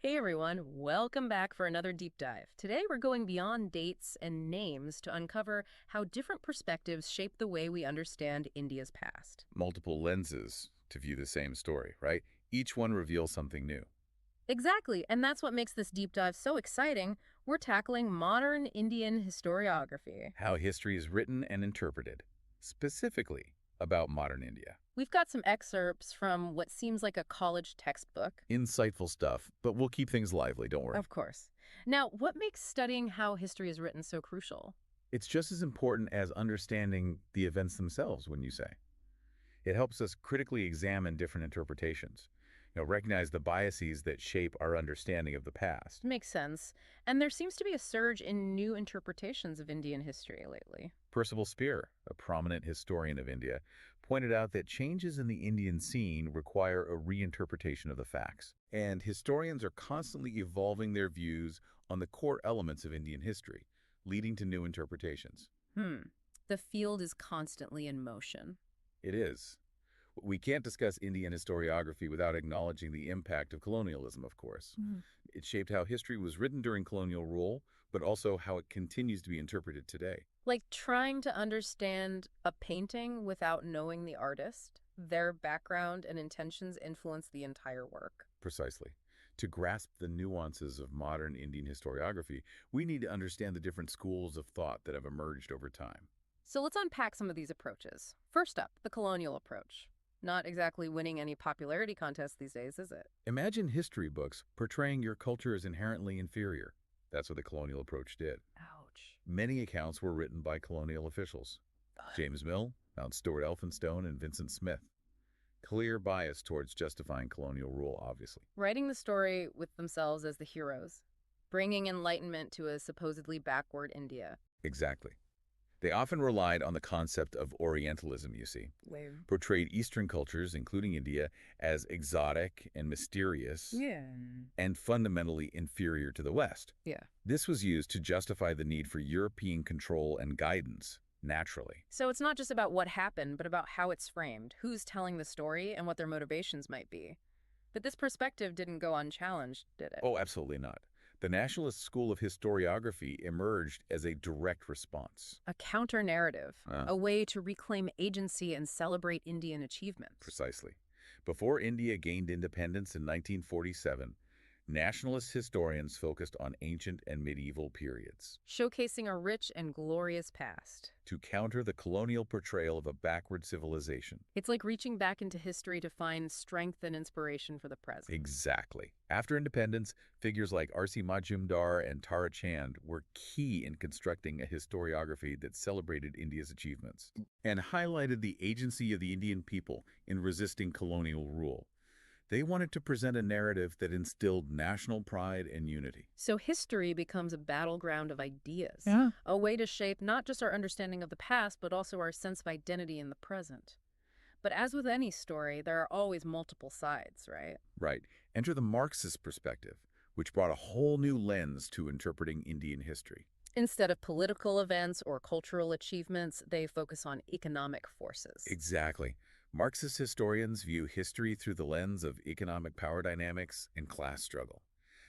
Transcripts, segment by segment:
Hey everyone, welcome back for another deep dive. Today we're going beyond dates and names to uncover how different perspectives shape the way we understand India's past. Multiple lenses to view the same story, right? Each one reveals something new. Exactly, and that's what makes this deep dive so exciting. We're tackling modern Indian historiography. How history is written and interpreted, specifically about modern India. We've got some excerpts from what seems like a college textbook. Insightful stuff, but we'll keep things lively, don't worry. Of course. Now, what makes studying how history is written so crucial? It's just as important as understanding the events themselves, wouldn't you say? It helps us critically examine different interpretations, recognize the biases that shape our understanding of the past. Makes sense. And there seems to be a surge in new interpretations of Indian history lately. Percival Spear, a prominent historian of India, pointed out that changes in the Indian scene require a reinterpretation of the facts. And historians are constantly evolving their views on the core elements of Indian history, leading to new interpretations. The field is constantly in motion. It is. We can't discuss Indian historiography without acknowledging the impact of colonialism, of course. It shaped how history was written during colonial rule, but also how it continues to be interpreted today. Like trying to understand a painting without knowing the artist, their background and intentions influence the entire work. Precisely. To grasp the nuances of modern Indian historiography, we need to understand the different schools of thought that have emerged over time. So let's unpack some of these approaches. First up, the colonial approach. Not exactly winning any popularity contests these days, is it? Imagine history books portraying your culture as inherently inferior. That's what the colonial approach did. Ouch. Many accounts were written by colonial officials. James Mill, Mount Stuart Elphinstone, and Vincent Smith. Clear bias towards justifying colonial rule, obviously. Writing the story with themselves as the heroes, bringing enlightenment to a supposedly backward India. Exactly. They often relied on the concept of Orientalism, you see. Lame. Portrayed Eastern cultures, including India, as exotic and mysterious and fundamentally inferior to the West. Yeah. This was used to justify the need for European control and guidance, naturally. So it's not just about what happened, but about how it's framed, who's telling the story, and what their motivations might be. But this perspective didn't go unchallenged, did it? Oh, absolutely not. The nationalist school of historiography emerged as a direct response. A counter-narrative, a way to reclaim agency and celebrate Indian achievements. Precisely. Before India gained independence in 1947, nationalist historians focused on ancient and medieval periods. Showcasing a rich and glorious past. To counter the colonial portrayal of a backward civilization. It's like reaching back into history to find strength and inspiration for the present. Exactly. After independence, figures like R.C. Majumdar and Tara Chand were key in constructing a historiography that celebrated India's achievements and highlighted the agency of the Indian people in resisting colonial rule. They wanted to present a narrative that instilled national pride and unity. So history becomes a battleground of ideas, a way to shape not just our understanding of the past, but also our sense of identity in the present. But as with any story, there are always multiple sides, right? Right. Enter the Marxist perspective, which brought a whole new lens to interpreting Indian history. Instead of political events or cultural achievements, they focus on economic forces. Exactly. Marxist historians view history through the lens of economic power dynamics and class struggle.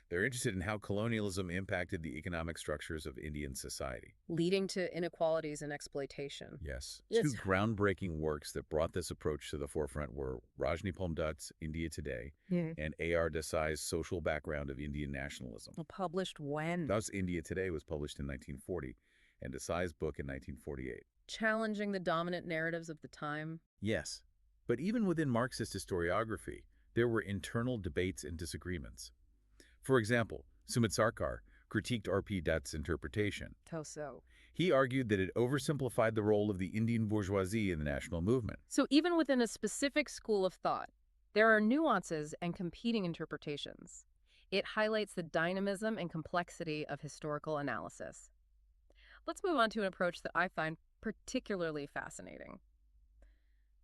They're interested in how colonialism impacted the economic structures of Indian society. Leading to inequalities and exploitation. Yes. Two groundbreaking works that brought this approach to the forefront were Rajneepal Dutt's India Today and A.R. Desai's Social Background of Indian Nationalism. Published when? Thus, India Today was published in 1940 and Desai's book in 1948. Challenging the dominant narratives of the time. Yes. But even within Marxist historiography, there were internal debates and disagreements. For example, Sumit Sarkar critiqued R.P. Dutt's interpretation. How so? He argued that it oversimplified the role of the Indian bourgeoisie in the national movement. So even within a specific school of thought, there are nuances and competing interpretations. It highlights the dynamism and complexity of historical analysis. Let's move on to an approach that I find particularly fascinating.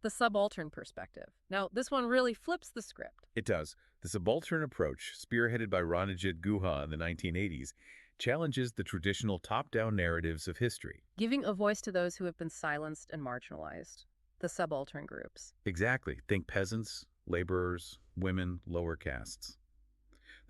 The subaltern perspective. Now, this one really flips the script. It does. The subaltern approach, spearheaded by Ranajit Guha in the 1980s, challenges the traditional top-down narratives of history. Giving a voice to those who have been silenced and marginalized. The subaltern groups. Exactly. Think peasants, laborers, women, lower castes.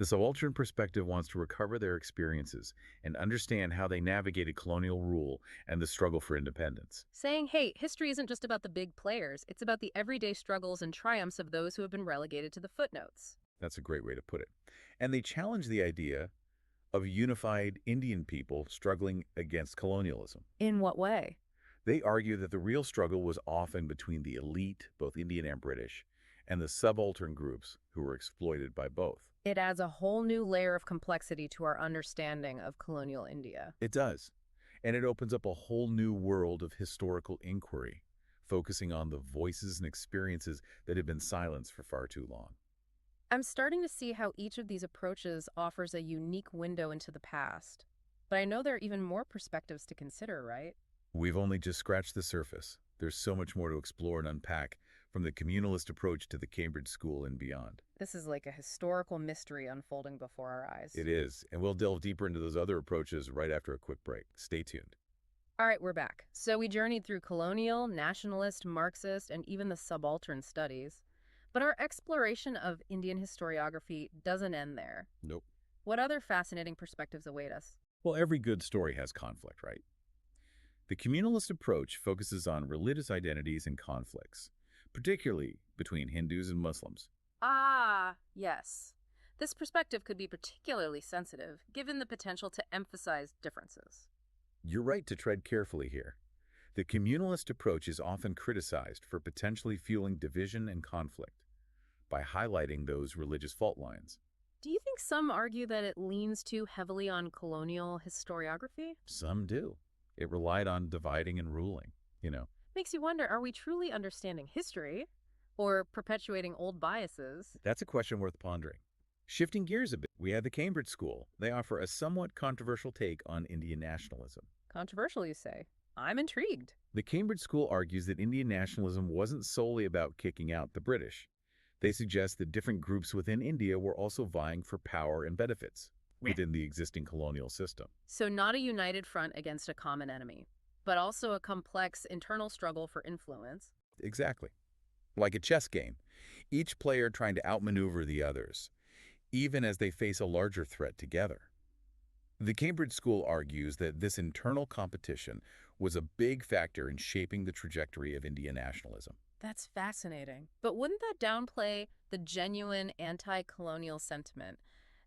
The subaltern perspective wants to recover their experiences and understand how they navigated colonial rule and the struggle for independence. Saying, hey, history isn't just about the big players, it's about the everyday struggles and triumphs of those who have been relegated to the footnotes. That's a great way to put it. And they challenge the idea of unified Indian people struggling against colonialism. In what way? They argue that the real struggle was often between the elite, both Indian and British, and the subaltern groups who were exploited by both. It adds a whole new layer of complexity to our understanding of colonial India. It does. And it opens up a whole new world of historical inquiry, focusing on the voices and experiences that have been silenced for far too long. I'm starting to see how each of these approaches offers a unique window into the past. But I know there are even more perspectives to consider, right? We've only just scratched the surface. There's so much more to explore and unpack, from the communalist approach to the Cambridge School and beyond. This is like a historical mystery unfolding before our eyes. It is, and we'll delve deeper into those other approaches right after a quick break. Stay tuned. All right, we're back. So we journeyed through colonial, nationalist, Marxist, and even the subaltern studies. But our exploration of Indian historiography doesn't end there. Nope. What other fascinating perspectives await us? Well, every good story has conflict, right? The communalist approach focuses on religious identities and conflicts, particularly between Hindus and Muslims. Ah, yes. This perspective could be particularly sensitive, given the potential to emphasize differences. You're right to tread carefully here. The communalist approach is often criticized for potentially fueling division and conflict by highlighting those religious fault lines. Do you think some argue that it leans too heavily on colonial historiography? Some do. It relied on dividing and ruling, Makes you wonder, are we truly understanding history or perpetuating old biases? That's a question worth pondering. Shifting gears a bit, we have the Cambridge School. They offer a somewhat controversial take on Indian nationalism. Controversial, you say? I'm intrigued. The Cambridge School argues that Indian nationalism wasn't solely about kicking out the British. They suggest that different groups within India were also vying for power and benefits within the existing colonial system. So not a united front against a common enemy, but also a complex internal struggle for influence. Exactly. Like a chess game, each player trying to outmaneuver the others, even as they face a larger threat together. The Cambridge School argues that this internal competition was a big factor in shaping the trajectory of Indian nationalism. That's fascinating. But wouldn't that downplay the genuine anti-colonial sentiment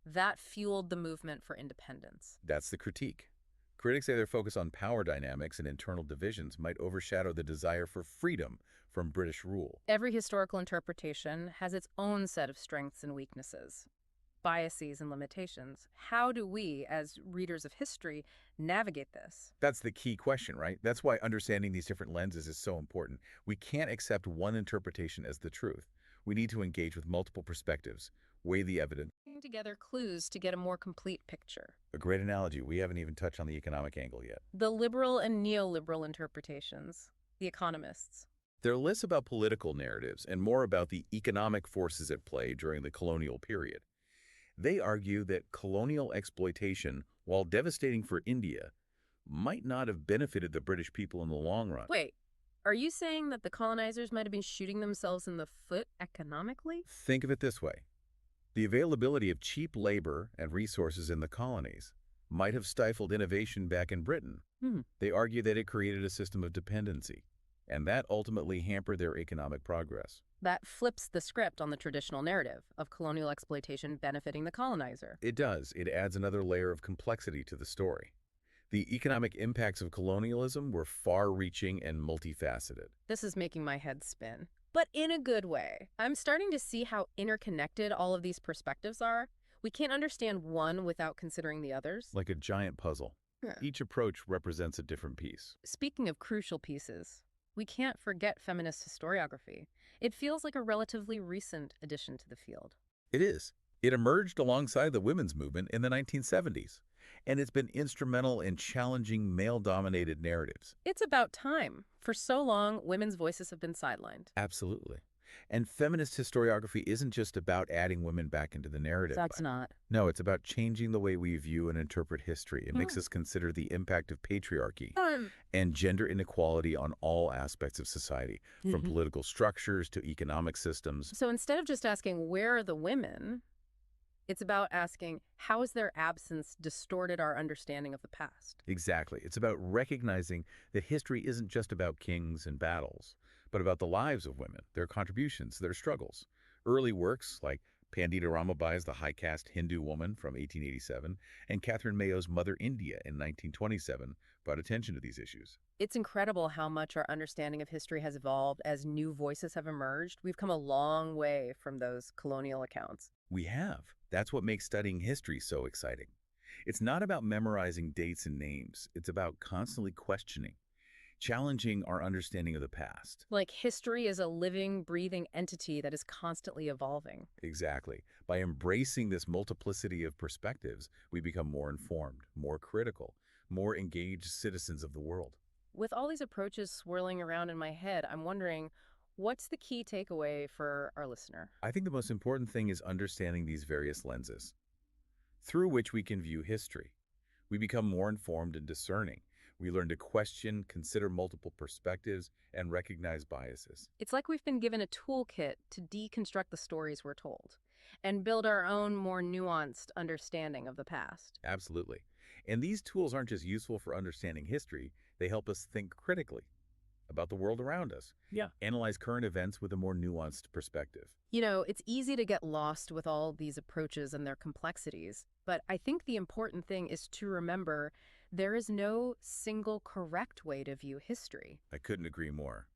that fueled the movement for independence? That's the critique. Critics say their focus on power dynamics and internal divisions might overshadow the desire for freedom from British rule. Every historical interpretation has its own set of strengths and weaknesses, biases and limitations. How do we, as readers of history, navigate this? That's the key question, right? That's why understanding these different lenses is so important. We can't accept one interpretation as the truth. We need to engage with multiple perspectives, weigh the evidence. Putting together clues to get a more complete picture. A great analogy. We haven't even touched on the economic angle yet. The liberal and neoliberal interpretations, the economists. They're less about political narratives and more about the economic forces at play during the colonial period. They argue that colonial exploitation, while devastating for India, might not have benefited the British people in the long run. Wait, are you saying that the colonizers might have been shooting themselves in the foot economically? Think of it this way. The availability of cheap labor and resources in the colonies might have stifled innovation back in Britain. They argue that it created a system of dependency, and that ultimately hampered their economic progress. That flips the script on the traditional narrative of colonial exploitation benefiting the colonizer. It does. It adds another layer of complexity to the story. The economic impacts of colonialism were far-reaching and multifaceted. This is making my head spin, but in a good way. I'm starting to see how interconnected all of these perspectives are. We can't understand one without considering the others. Like a giant puzzle. Each approach represents a different piece. Speaking of crucial pieces, we can't forget feminist historiography. It feels like a relatively recent addition to the field. It is. It emerged alongside the women's movement in the 1970s, and it's been instrumental in challenging male-dominated narratives. It's about time. For so long, women's voices have been sidelined. Absolutely. And feminist historiography isn't just about adding women back into the narrative. That's not. No, it's about changing the way we view and interpret history. It makes us consider the impact of patriarchy and gender inequality on all aspects of society, from political structures to economic systems. So instead of just asking, where are the women, It's about asking, how has their absence distorted our understanding of the past? Exactly. It's about recognizing that history isn't just about kings and battles, but about the lives of women, their contributions, their struggles. Early works like Pandita Ramabai's The High Caste Hindu Woman from 1887 and Catherine Mayo's Mother India in 1927 brought attention to these issues. It's incredible how much our understanding of history has evolved as new voices have emerged. We've come a long way from those colonial accounts. We have. That's what makes studying history so exciting. It's not about memorizing dates and names. It's about constantly questioning, challenging our understanding of the past. Like history is a living, breathing entity that is constantly evolving. Exactly. By embracing this multiplicity of perspectives, we become more informed, more critical, more engaged citizens of the world. With all these approaches swirling around in my head, I'm wondering, what's the key takeaway for our listener? I think the most important thing is understanding these various lenses through which we can view history. We become more informed and discerning. We learn to question, consider multiple perspectives, and recognize biases. It's like we've been given a toolkit to deconstruct the stories we're told and build our own more nuanced understanding of the past. Absolutely. And these tools aren't just useful for understanding history, they help us think critically about the world around us. Yeah. Analyze current events with a more nuanced perspective. It's easy to get lost with all these approaches and their complexities, but I think the important thing is to remember there is no single correct way to view history. I couldn't agree more.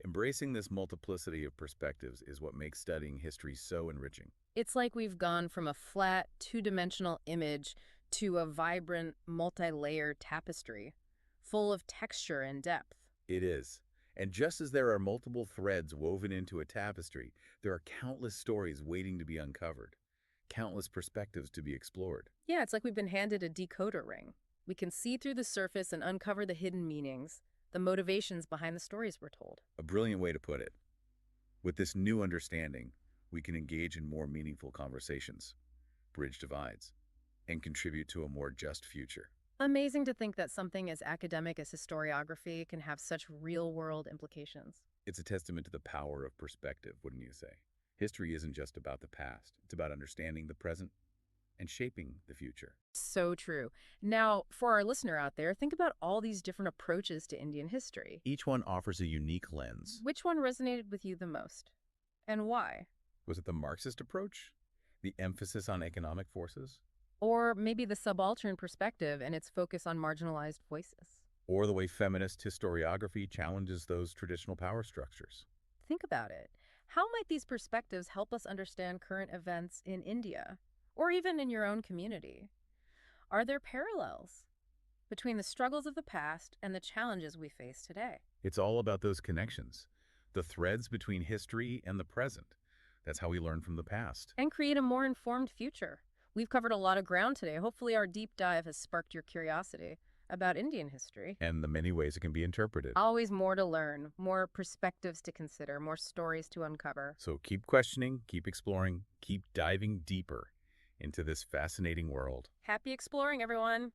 Embracing this multiplicity of perspectives is what makes studying history so enriching. It's like we've gone from a flat, two-dimensional image to a vibrant, multi-layered tapestry, full of texture and depth. It is. And just as there are multiple threads woven into a tapestry, there are countless stories waiting to be uncovered, countless perspectives to be explored. Yeah, it's like we've been handed a decoder ring. We can see through the surface and uncover the hidden meanings, the motivations behind the stories we're told. A brilliant way to put it. With this new understanding, we can engage in more meaningful conversations, bridge divides, and contribute to a more just future. Amazing to think that something as academic as historiography can have such real-world implications. It's a testament to the power of perspective, wouldn't you say? History isn't just about the past. It's about understanding the present and shaping the future. So true. Now, for our listener out there, think about all these different approaches to Indian history. Each one offers a unique lens. Which one resonated with you the most? And why? Was it the Marxist approach? The emphasis on economic forces? Or maybe the subaltern perspective and its focus on marginalized voices? Or the way feminist historiography challenges those traditional power structures? Think about it. How might these perspectives help us understand current events in India, or even in your own community? Are there parallels between the struggles of the past and the challenges we face today? It's all about those connections, the threads between history and the present. That's how we learn from the past. And create a more informed future. We've covered a lot of ground today. Hopefully our deep dive has sparked your curiosity about Indian history. And the many ways it can be interpreted. Always more to learn, more perspectives to consider, more stories to uncover. So keep questioning, keep exploring, keep diving deeper into this fascinating world. Happy exploring, everyone!